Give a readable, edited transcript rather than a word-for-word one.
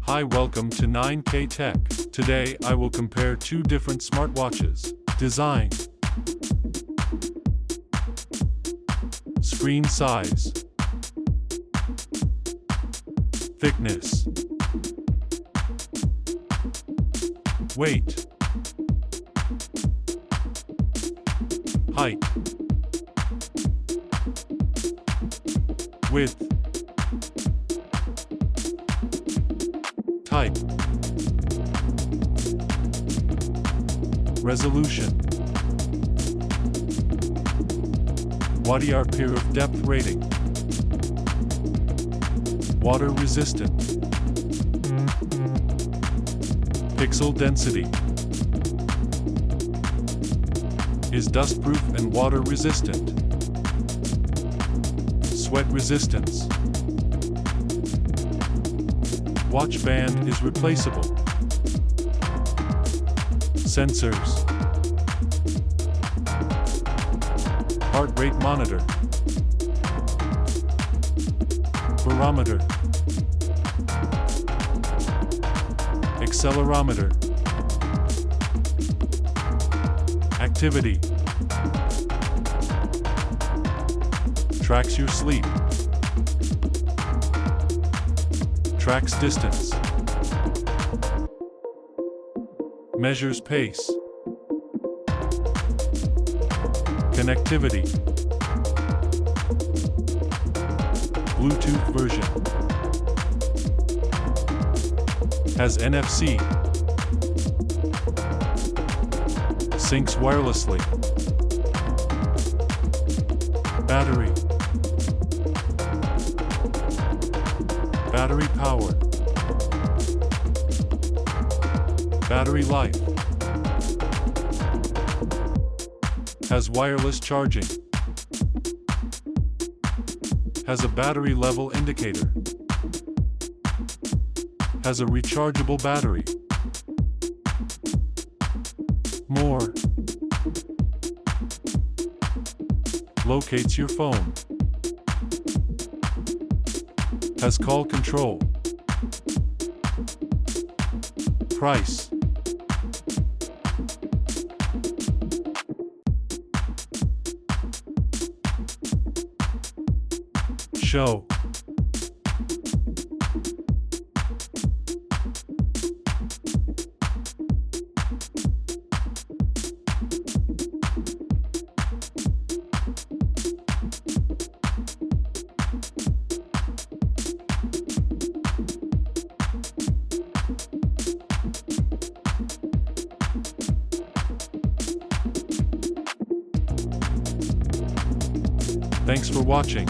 Hi, welcome to 9K Tech. Today I will compare two different smartwatches. Design, screen size, thickness, weight, height, width, type, resolution, watt-hour of depth rating, water resistant, pixel density, is dustproof and water resistant, sweat resistance, watch band is replaceable, sensors, heart rate monitor, barometer, accelerometer, activity, tracks your sleep, tracks distance, measures pace, connectivity, Bluetooth version, has NFC, syncs wirelessly, battery, battery power, battery life, has wireless charging, has a battery level indicator, has a rechargeable battery. More. Locates your phone. Has call control. Price. Show. Thanks for watching.